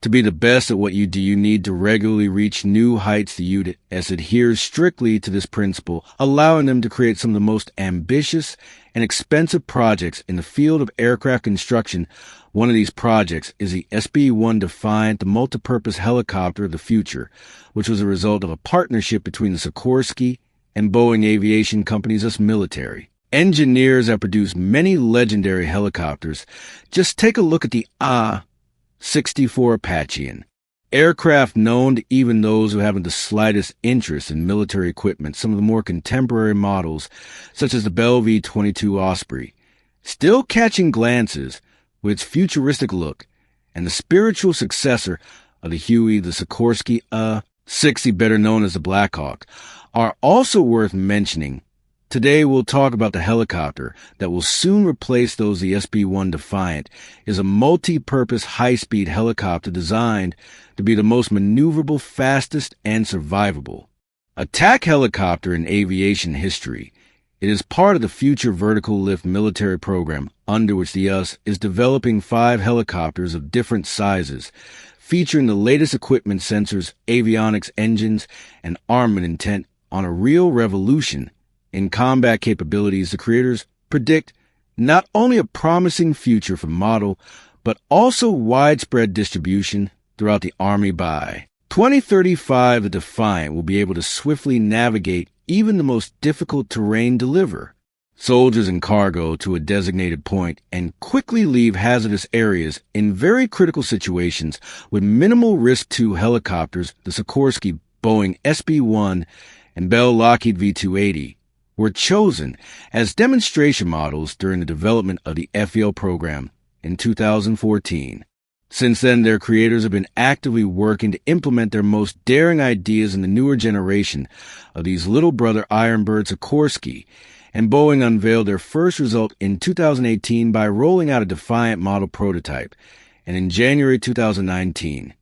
To be the best at what you do, you need to regularly reach new heights. The U.S. adheres strictly to this principle, allowing them to create some of the most ambitious and expensive projects in the field of aircraft construction. One of these projects is the SB1 Defiant, the multipurpose helicopter of the future, which was a result of a partnership between the Sikorsky and Boeing aviation companies, thus military. Engineers have produced many legendary helicopters. Just take a look at the A-64 Apachean. Aircraft known to even those who haven't the slightest interest in military equipment, some of the more contemporary models, such as the Bell V-22 Osprey, still catching glances with its futuristic look, and the spiritual successor of the Huey, the Sikorsky-60, better known as the Black Hawk, are also worth mentioning. Today we'll talk about the helicopter that will soon replace those. The SB1 Defiant is a multi-purpose high-speed helicopter designed to be the most maneuverable, fastest, and survivable. Attack helicopter in aviation history. It is part of the Future Vertical Lift military program, under which the U.S. is developing 5 helicopters of different sizes, featuring the latest equipment, sensors, avionics, engines, and armament intent on a real revolution in combat capabilities. The creators predict not only a promising future for model, but also widespread distribution throughout the Army. By 2035, the Defiant will be able to swiftly navigate even the most difficult terrain, deliver soldiers and cargo to a designated point, and quickly leave hazardous areas in very critical situations with minimal risk. 2 helicopters, the Sikorsky-Boeing SB1 and Bell Lockheed V-280, were chosen as demonstration models during the development of the FEL program in 2014. Since then, their creators have been actively working to implement their most daring ideas in the newer generation of these little brother Ironbird Sikorsky, and Boeing unveiled their first result in 2018 by rolling out a Defiant model prototype, and in January 2019,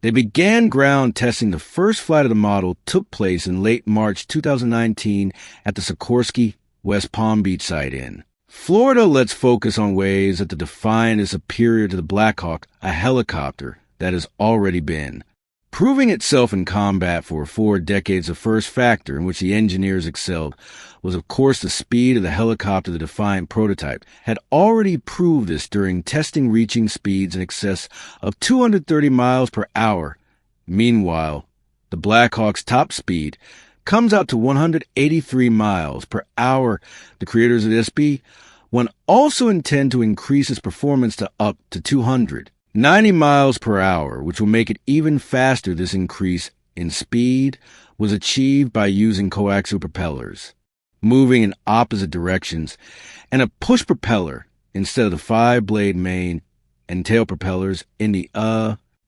they began ground testing. The first flight of the model took place in late March 2019 at the Sikorsky West Palm Beach site in Florida. Let's focus on ways that the Defiant is superior to the Black Hawk, a helicopter that has already been proving itself in combat for 4 decades. The first factor in which the engineers excelled was, of course, the speed of the helicopter. The Defiant prototype had already proved this during testing, reaching speeds in excess of 230 miles per hour. Meanwhile, the Black Hawk's top speed comes out to 183 miles per hour. The creators of the SB1 also intend to increase its performance to up to 290 miles per hour, which will make it even faster. This increase in speed was achieved by using coaxial propellers, moving in opposite directions, and a push propeller instead of the 5-blade main and tail propellers in the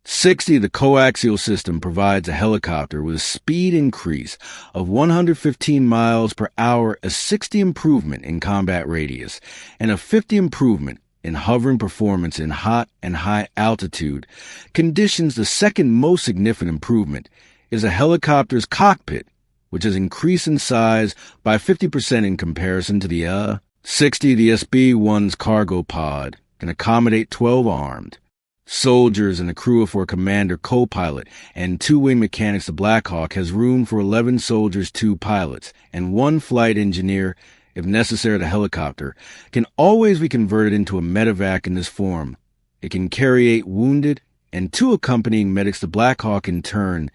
60. The coaxial system provides a helicopter with a speed increase of 115 miles per hour, a 60 improvement in combat radius, and a 50 improvement in hovering performance in hot and high altitude conditions. The second most significant improvement is a helicopter's cockpit, which has increased in size by 50% in comparison to the 60. The SB1's cargo pod can accommodate 12 armed soldiers and a crew for a commander, co-pilot, and 2 wing mechanics. The Black Hawk has room for 11 soldiers, 2 pilots, and 1 flight engineer. If necessary, the helicopter can always be converted into a medevac in this form. It can carry 8 wounded and 2 accompanying medics. The Black Hawk, in turn,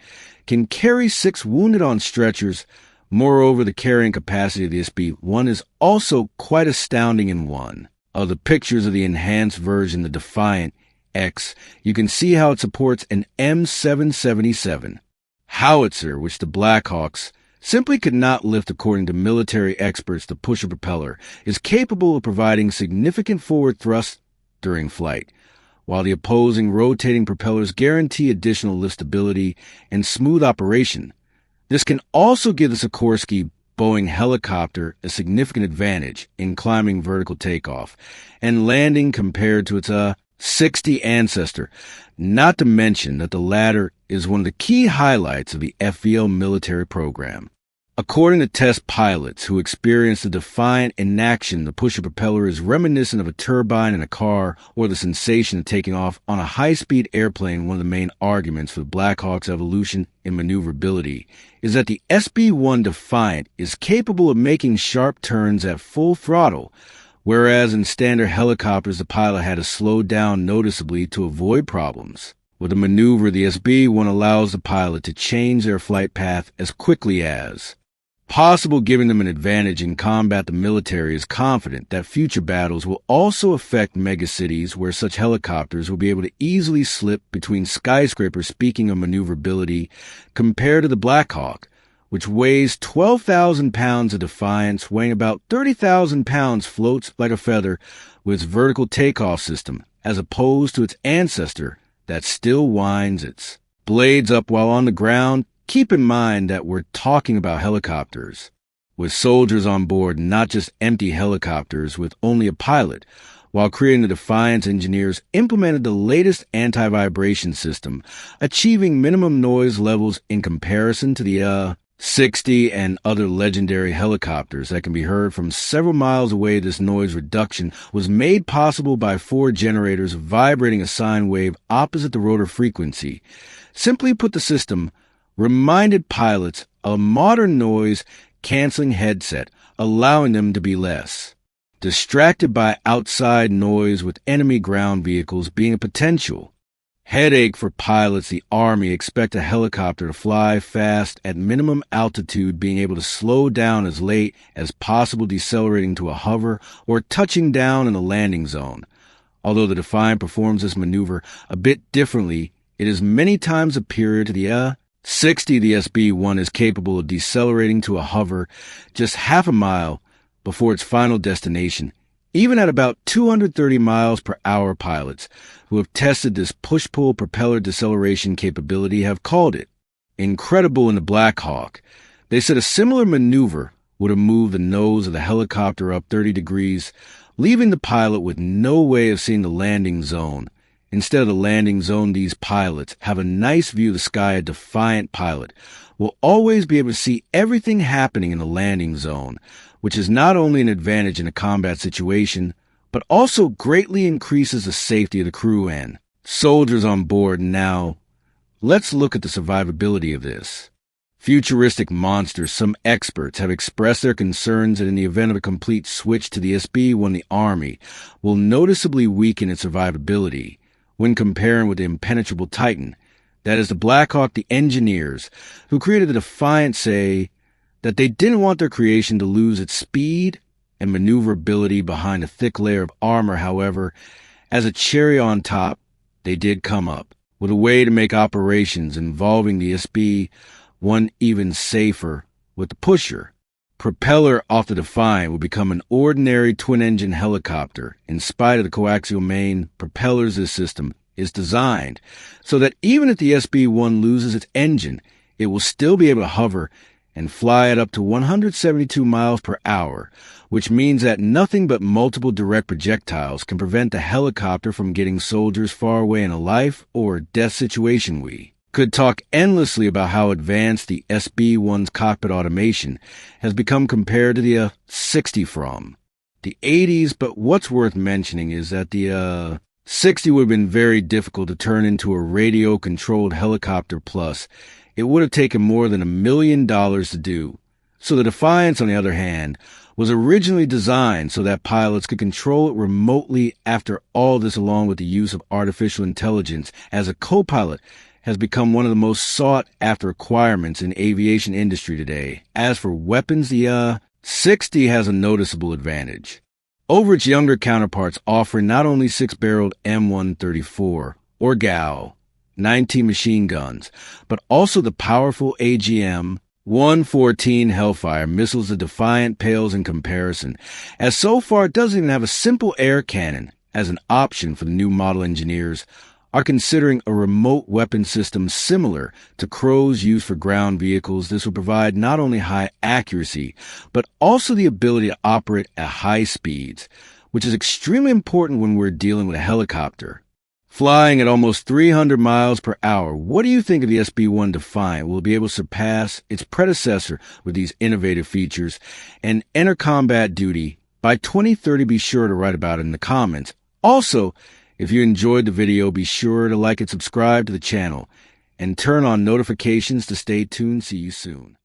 can carry 6 wounded on stretchers. Moreover, the carrying capacity of the SB1 is also quite astounding. In one of the pictures of the enhanced version, the Defiant X, you can see how it supports an M777 howitzer, which the Black Hawks simply could not lift. According to military experts, the pusher propeller is capable of providing significant forward thrust during flight, while the opposing rotating propellers guarantee additional lift stability and smooth operation. This can also give the Sikorsky-Boeing helicopter a significant advantage in climbing vertical takeoff and landing compared to its 60 ancestor, not to mention that the latter is one of the key highlights of the FEL military program. According to test pilots who experienced the Defiant in action, the pusher propeller is reminiscent of a turbine in a car or the sensation of taking off on a high-speed airplane. One of the main arguments for the Black Hawk's evolution in maneuverability is that the SB1 Defiant is capable of making sharp turns at full throttle, whereas in standard helicopters the pilot had to slow down noticeably to avoid problems. With a maneuver, the SB1 allows the pilot to change their flight path as quickly as possible, giving them an advantage in combat. The military is confident that future battles will also affect megacities where such helicopters will be able to easily slip between skyscrapers. Speaking of maneuverability, compared to the Black Hawk, which weighs 12,000 pounds, of Defiance, weighing about 30,000 pounds, floats like a feather with its vertical takeoff system, as opposed to its ancestor that still winds its blades up while on the ground. Keep in mind that we're talking about helicopters with soldiers on board, not just empty helicopters with only a pilot. While creating the Defiance, engineers implemented the latest anti-vibration system, achieving minimum noise levels in comparison to the 60 and other legendary helicopters that can be heard from several miles away. This noise reduction was made possible by 4 generators vibrating a sine wave opposite the rotor frequency. Simply put, the system reminded pilots of a modern noise-canceling headset, allowing them to be less distracted by outside noise, with enemy ground vehicles being a potential headache for pilots. The Army expect a helicopter to fly fast at minimum altitude, being able to slow down as late as possible, decelerating to a hover or touching down in the landing zone. Although the Defiant performs this maneuver a bit differently, it is many times superior to the 60. The SB1 is capable of decelerating to a hover just half a mile before its final destination. Even at about 230 miles per hour, pilots who have tested this push-pull propeller deceleration capability have called it incredible. In the Black Hawk, they said a similar maneuver would have moved the nose of the helicopter up 30 degrees, leaving the pilot with no way of seeing the landing zone. Instead of the landing zone, these pilots have a nice view of the sky. A Defiant pilot will always be able to see everything happening in the landing zone, which is not only an advantage in a combat situation, but also greatly increases the safety of the crew and soldiers on board. Now, let's look at the survivability of this futuristic monster. Some experts have expressed their concerns that in the event of a complete switch to the SB1, the Army will noticeably weaken its survivability when comparing with the impenetrable Titan. That is the Black Hawk. The engineers who created the Defiant say that they didn't want their creation to lose its speed and maneuverability behind a thick layer of armor. However, as a cherry on top, they did come up with a way to make operations involving the SB1 even safer. With the pusher propeller off the Defiant will become an ordinary twin-engine helicopter. In spite of the coaxial main propellers, this system is designed so that even if the SB1 loses its engine, it will still be able to hover and fly at up to 172 miles per hour, which means that nothing but multiple direct projectiles can prevent the helicopter from getting soldiers far away in a life or death situation. We could talk endlessly about how advanced the SB1's cockpit automation has become compared to the 60 from the 80s, but what's worth mentioning is that the 60 would have been very difficult to turn into a radio-controlled helicopter, plus it would have taken more than $1 million to do. So the Defiance, on the other hand, was originally designed so that pilots could control it remotely. After all this, along with the use of artificial intelligence as a co-pilot, has become one of the most sought-after requirements in aviation industry today. As for weapons, the 60 has a noticeable advantage over its younger counterparts, offering not only 6-barreled M134 or GAU 19 machine guns, but also the powerful AGM-114 Hellfire missiles. The Defiant pales in comparison, as so far it doesn't even have a simple air cannon as an option. For the new model, engineers are considering a remote weapon system similar to Crow's used for ground vehicles. This will provide not only high accuracy, but also the ability to operate at high speeds, which is extremely important when we're dealing with a helicopter. Flying at almost 300 miles per hour, what do you think of the SB1 Defiant? Will it be able to surpass its predecessor with these innovative features and enter combat duty? By 2030, be sure to write about it in the comments. Also, if you enjoyed the video, be sure to like and subscribe to the channel and turn on notifications to stay tuned. See you soon.